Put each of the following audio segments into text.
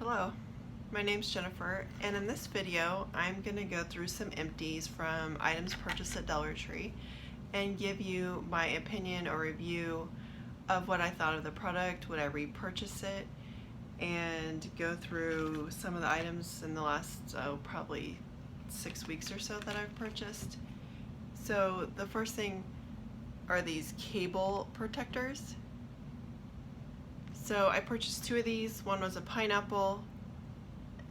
Hello, my name's Jennifer, and in this video I'm going to go through some empties from items purchased at Dollar Tree and give you my opinion or review of what I thought of the product, would I repurchase it, and go through some of the items in the last probably 6 weeks or so that I've purchased. So the first thing are these cable protectors. So I purchased two of these. One was a pineapple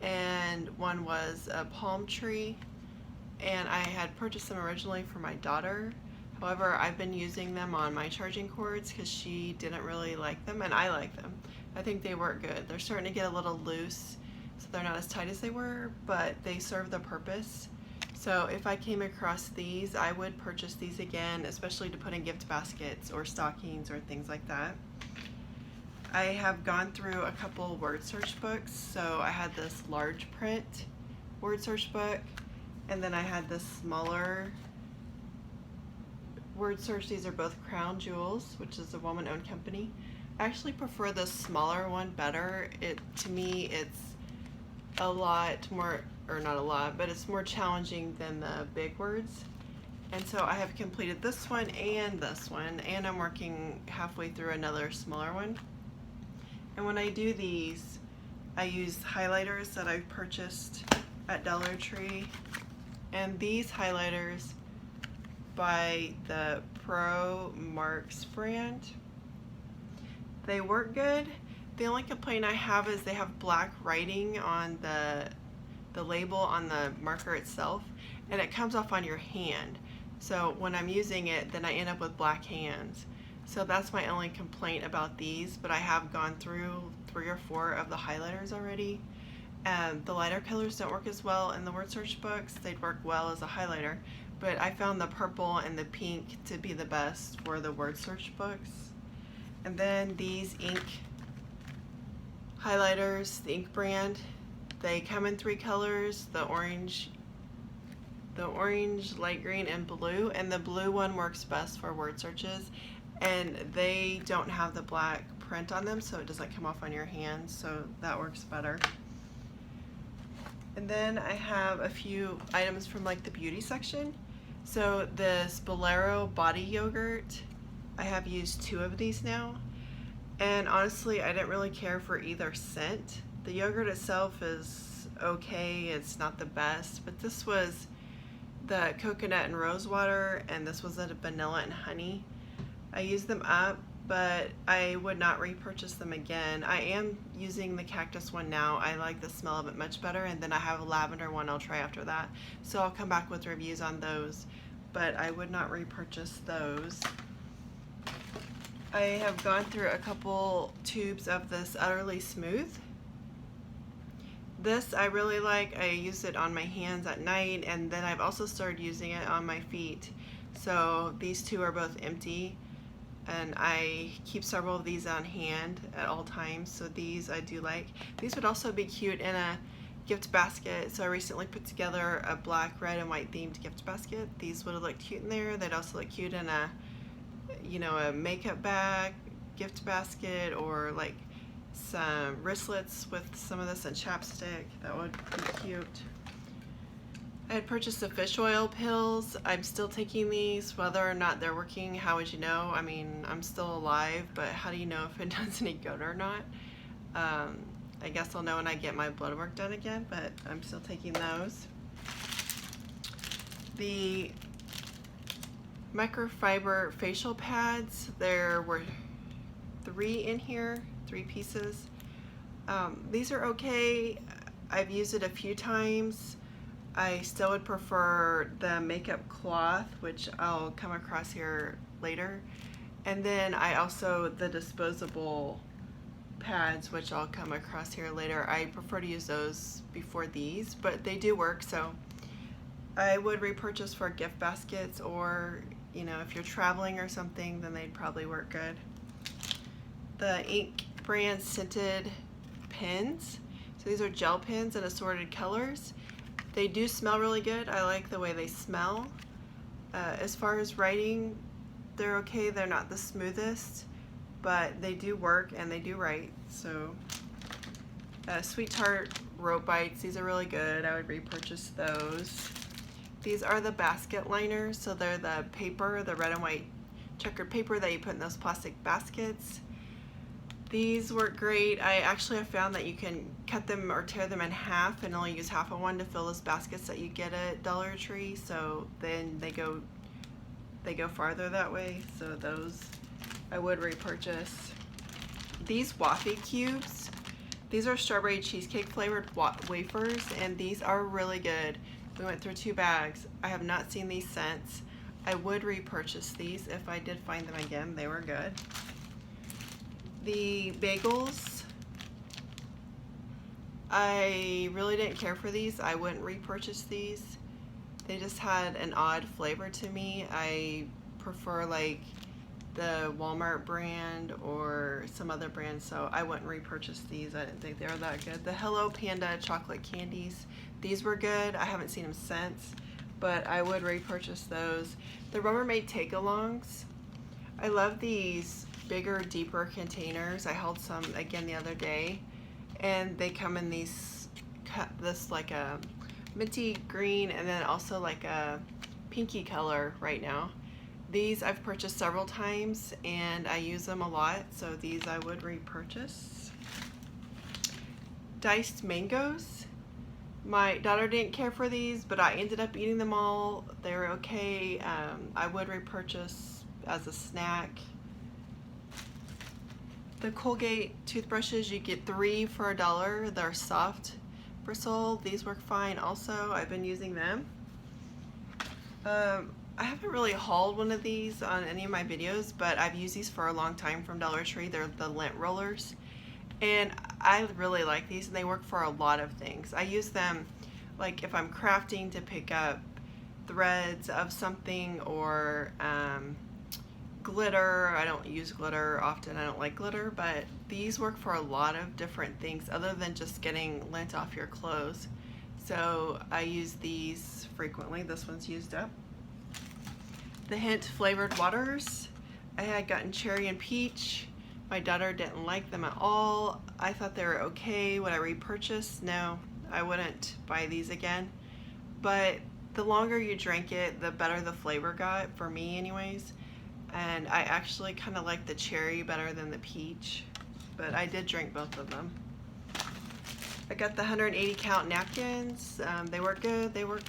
and one was a palm tree, and I had purchased them originally for my daughter. However, I've been using them on my charging cords because she didn't really like them and I like them. I think they work good. They're starting to get a little loose, so they're not as tight as they were, but they serve the purpose. So if I came across these, I would purchase these again, especially to put in gift baskets or stockings or things like that. I have gone through a couple word search books. So I had this large print word search book, and then I had this smaller word search. These are both Crown Jewels, which is a woman-owned company. I actually prefer the smaller one better. To me, it's a lot more, or not a lot, but it's more challenging than the big words. And so I have completed this one, and I'm working halfway through another smaller one. And when I do these, I use highlighters that I've purchased at Dollar Tree. And these highlighters by the Pro Marks brand, they work good. The only complaint I have is they have black writing on the label on the marker itself, and it comes off on your hand. So when I'm using it, then I end up with black hands. So that's my only complaint about these, but I have gone through 3 or 4 of the highlighters already. The lighter colors don't work as well in the word search books. They'd work well as a highlighter, but I found the purple and the pink to be the best for the word search books. And then these ink highlighters, the ink brand, they come in 3 colors, the orange, light green, and blue, and the blue one works best for word searches. And they don't have the black print on them, so it doesn't come off on your hands, so that works better. And then I have a few items from like the beauty section. So this Bolero body yogurt, I have used 2 of these now, and honestly I didn't really care for either scent. The yogurt itself is okay, it's not the best, but this was the coconut and rose water, and this was a vanilla and honey. I used them up, but I would not repurchase them again. I am using the cactus one now. I like the smell of it much better, and then I have a lavender one I'll try after that. So I'll come back with reviews on those, but I would not repurchase those. I have gone through a couple tubes of this Utterly Smooth. This I really like. I use it on my hands at night, and then I've also started using it on my feet. So these 2 are both empty, and I keep several of these on hand at all times, so these I do like. These would also be cute in a gift basket, so I recently put together a black, red, and white themed gift basket. These would have looked cute in there. They'd also look cute in a, a makeup bag, gift basket, or like some wristlets with some of this and chapstick. That would be cute. I had purchased the fish oil pills. I'm still taking these. Whether or not they're working, how would you know? I mean, I'm still alive, but how do you know if it does any good or not? I guess I'll know when I get my blood work done again, but I'm still taking those. The Microfiber facial pads, there were 3 in here, 3 pieces. These are okay. I've used it a few times. I still would prefer the makeup cloth, which I'll come across here later. And then I also, the disposable pads, which I'll come across here later. I prefer to use those before these, but they do work, so I would repurchase for gift baskets, or if you're traveling or something, then they'd probably work good. The ink brand scented pens. So these are gel pens in assorted colors. They do smell really good. I like the way they smell. As far as writing, they're okay. They're not the smoothest, but they do work and they do write. So Sweet Tart Rope Bites. These are really good. I would repurchase those. These are the basket liners. So they're the paper, the red and white checkered paper that you put in those plastic baskets. These work great. I actually have found that you can cut them or tear them in half and only use half of one to fill those baskets that you get at Dollar Tree. So then they go farther that way. So those I would repurchase. These Waffee Cubes. These are strawberry cheesecake flavored wafers, and these are really good. We went through 2 bags. I have not seen these since. I would repurchase these if I did find them again. They were good. The bagels, I really didn't care for these. I wouldn't repurchase these. They just had an odd flavor to me. I prefer like the Walmart brand or some other brand, so I wouldn't repurchase these. I didn't think they were that good. The Hello Panda chocolate candies, these were good. I haven't seen them since, but I would repurchase those. The Rubbermaid take-alongs, I love these bigger, deeper containers. I held some again the other day, and they come in this like a minty green and then also like a pinky color right now. These I've purchased several times and I use them a lot, so these I would repurchase. Diced mangoes. My daughter didn't care for these, but I ended up eating them all. They were okay. I would repurchase as a snack. The Colgate toothbrushes, you get 3 for $1. They're soft bristle. These work fine also. I've been using them. I haven't really hauled one of these on any of my videos, but I've used these for a long time from Dollar Tree. They're the lint rollers, and I really like these, and they work for a lot of things. I use them like if I'm crafting to pick up threads of something, or glitter. I don't use glitter often. I don't like glitter, but these work for a lot of different things other than just getting lint off your clothes. So I use these frequently. This one's used up. The Hint flavored waters. I had gotten cherry and peach. My daughter didn't like them at all. I thought they were okay. Would I repurchase? No, I wouldn't buy these again. But the longer you drink it, the better the flavor got, for me anyways. And I actually kind of like the cherry better than the peach, but I did drink both of them. I got the 180 count napkins. They work good. They work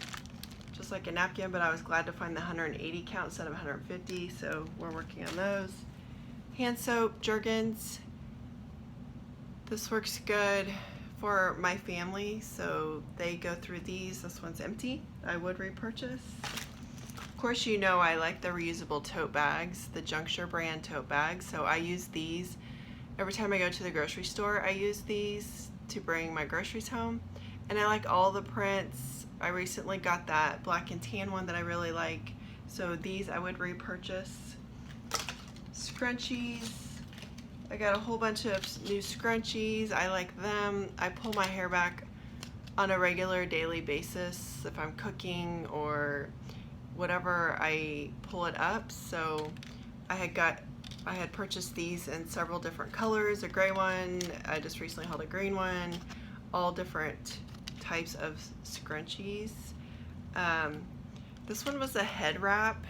just like a napkin, but I was glad to find the 180 count instead of 150, so we're working on those. Hand soap, Jergens. This works good for my family, so they go through these. This one's empty. I would repurchase. Of course, you know I like the reusable tote bags, the Juncture brand tote bags, so I use these. Every time I go to the grocery store, I use these to bring my groceries home, and I like all the prints. I recently got that black and tan one that I really like, so these I would repurchase. Scrunchies. I got a whole bunch of new scrunchies. I like them. I pull my hair back on a regular daily basis if I'm cooking or whatever. I pull it up, so I had purchased these in several different colors. A gray one, I just recently held a green one, all different types of scrunchies. This one was a head wrap.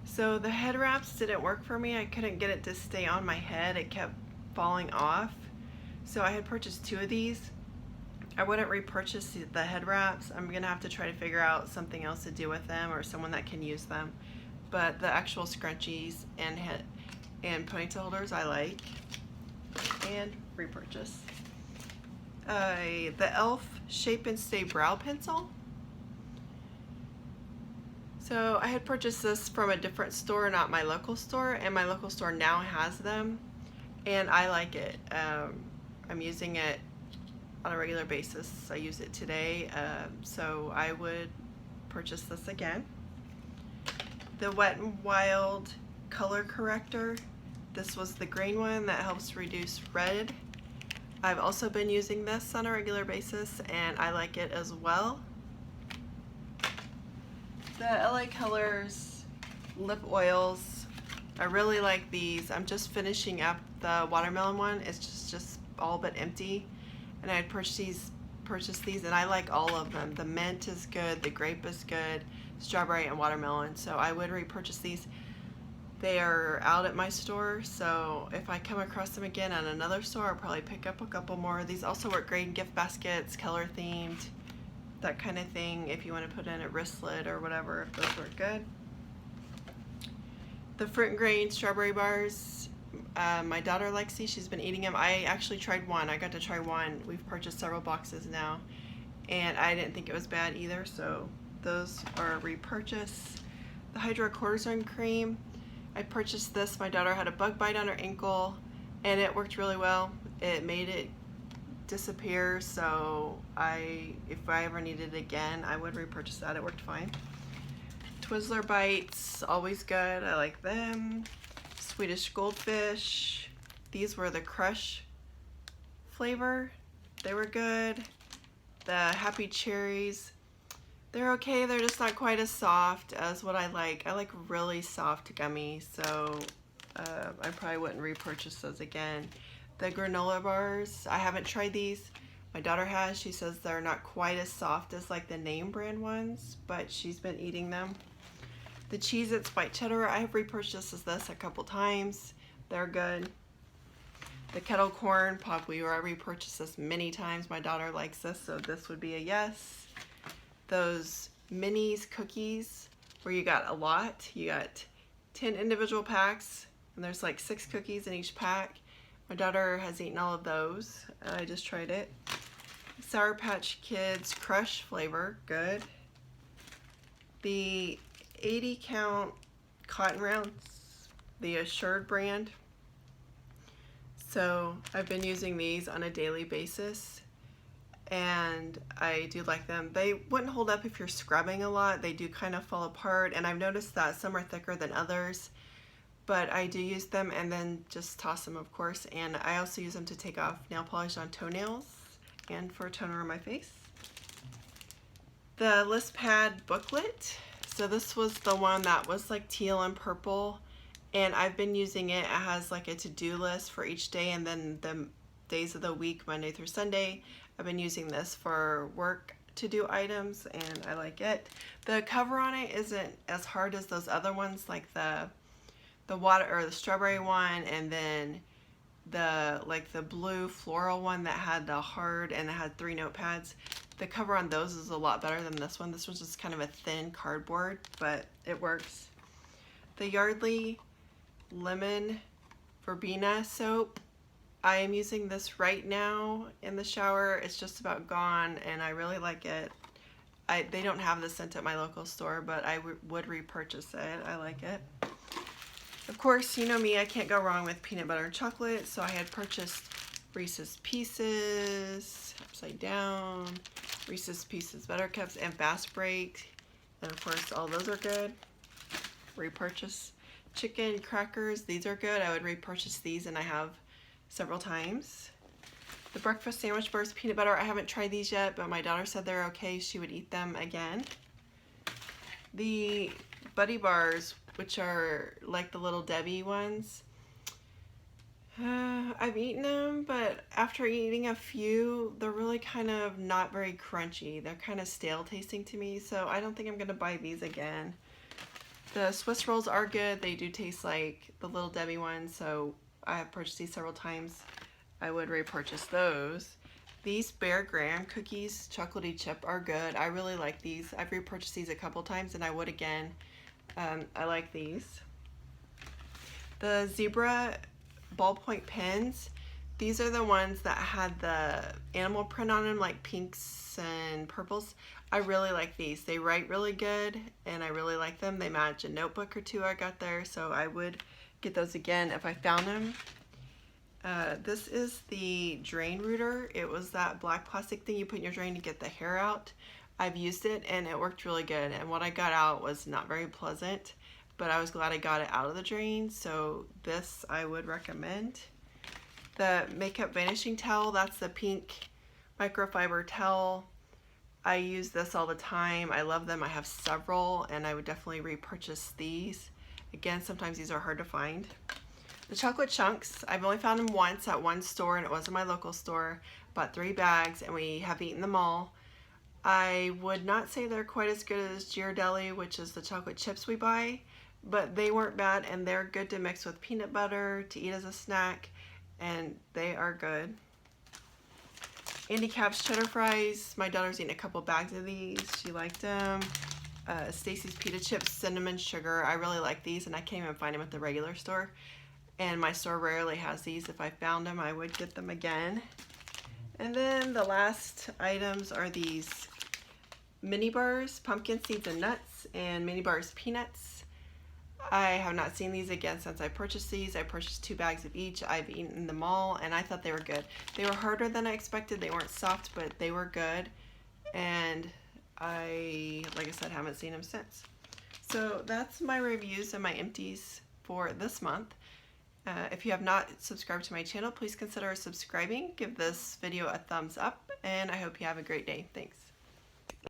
So the head wraps didn't work for me. I couldn't get it to stay on my head. It kept falling off. So I had purchased 2 of these. I wouldn't repurchase the head wraps. I'm gonna have to try to figure out something else to do with them or someone that can use them. But the actual scrunchies and head and ponytail holders I like and repurchase. The e.l.f. Shape and Stay Brow Pencil. So I had purchased this from a different store, not my local store, and my local store now has them, and I like it. I'm using it on a regular basis. I use it today, so I would purchase this again. The Wet n Wild color corrector. This was the green one that helps reduce red. I've also been using this on a regular basis, and I like it as well. The LA Colors lip oils. I really like these. I'm just finishing up the watermelon one. It's just all but empty. and I'd purchase these, and I like all of them. The mint is good, the grape is good, strawberry and watermelon, so I would repurchase these. They are out at my store, so if I come across them again at another store, I'll probably pick up a couple more. These also work great in gift baskets, color themed, that kind of thing, if you want to put in a wristlet or whatever, if those work good. The fruit and grain strawberry bars, my daughter likes these. She's been eating them. I actually tried one. I got to try one. We've purchased several boxes now, and I didn't think it was bad either, so those are a repurchase. The hydrocortisone cream, I purchased this. My daughter had a bug bite on her ankle, and it worked really well. It made it disappear, so if I ever needed it again, I would repurchase that. It worked fine. Twizzler bites, always good. I like them. Swedish Goldfish. These were the crush flavor. They were good. The Happy Cherries. They're okay. They're just not quite as soft as what I like. I like really soft gummies, so I probably wouldn't repurchase those again. The Granola Bars. I haven't tried these. My daughter has. She says they're not quite as soft as like the name brand ones, but she's been eating them. The Cheez-Its white cheddar, I have repurchased this a couple times. They're good. The Kettle Corn, probably I repurchased this many times. My daughter likes this, so this would be a yes. Those minis cookies, where you got a lot. You got 10 individual packs, and there's like 6 cookies in each pack. My daughter has eaten all of those. I just tried it. Sour Patch Kids Crush flavor, good. The 80 count cotton rounds, the Assured brand. So I've been using these on a daily basis, and I do like them. They wouldn't hold up if you're scrubbing a lot. They do kind of fall apart, and I've noticed that some are thicker than others, but I do use them and then just toss them, of course. And I also use them to take off nail polish on toenails and for toner on my face. The List Pad booklet. So this was the one that was like teal and purple, and I've been using it. It has like a to-do list for each day, and then the days of the week, Monday through Sunday. I've been using this for work to-do items, and I like it. The cover on it isn't as hard as those other ones, like the water or the strawberry one, and then the blue floral one that had the hard and it had 3 notepads. The cover on those is a lot better than this one. This one's just kind of a thin cardboard, but it works. The Yardley Lemon Verbena soap. I am using this right now in the shower. It's just about gone, and I really like it. They don't have this scent at my local store, but I would repurchase it. I like it. Of course, you know me, I can't go wrong with peanut butter and chocolate, so I had purchased Reese's Pieces, upside down, Reese's Pieces Buttercups, and Fast Break, and of course all those are good. Repurchase chicken crackers, these are good. I would repurchase these, and I have several times. The breakfast sandwich bars, peanut butter, I haven't tried these yet, but my daughter said they're okay. She would eat them again. The Buddy Bars, which are like the Little Debbie ones, I've eaten them, but after eating a few, they're really kind of not very crunchy. They're kind of stale tasting to me, so I don't think I'm going to buy these again. The Swiss rolls are good. They do taste like the Little Debbie ones, so I have purchased these several times. I would repurchase those. These Bear Graham cookies, chocolatey chip, are good. I really like these. I've repurchased these a couple times, and I would again. I like these. The Zebra Ballpoint pens. These are the ones that had the animal print on them, like pinks and purples. I really like these. They write really good, and I really like them. They match a notebook or two I got there, so I would get those again if I found them. This is the drain rooter. It was that black plastic thing you put in your drain to get the hair out. I've used it, and it worked really good, and what I got out was not very pleasant, but I was glad I got it out of the drain, so this I would recommend. The Makeup Vanishing Towel, that's the pink microfiber towel. I use this all the time. I love them. I have several, and I would definitely repurchase these. Again, sometimes these are hard to find. The chocolate chunks, I've only found them once at one store, and it wasn't my local store, Bought 3 bags and we have eaten them all. I would not say they're quite as good as Yardley, which is the chocolate chips we buy, but they weren't bad and they're good to mix with peanut butter to eat as a snack, and they are good. Andy Capp's cheddar fries. My daughter's eaten a couple bags of these. She liked them. Stacy's pita chips, cinnamon sugar. I really like these and I can't even find them at the regular store. And my store rarely has these. If I found them, I would get them again. And then the last items are these mini bars, pumpkin seeds and nuts, and mini bars peanuts. I have not seen these again since I purchased these. I purchased 2 bags of each. I've eaten them all and I thought they were good. They were harder than I expected. They weren't soft, but they were good. And like I said, haven't seen them since. So that's my reviews and my empties for this month. If you have not subscribed to my channel, please consider subscribing. Give this video a thumbs up and I hope you have a great day. Thanks.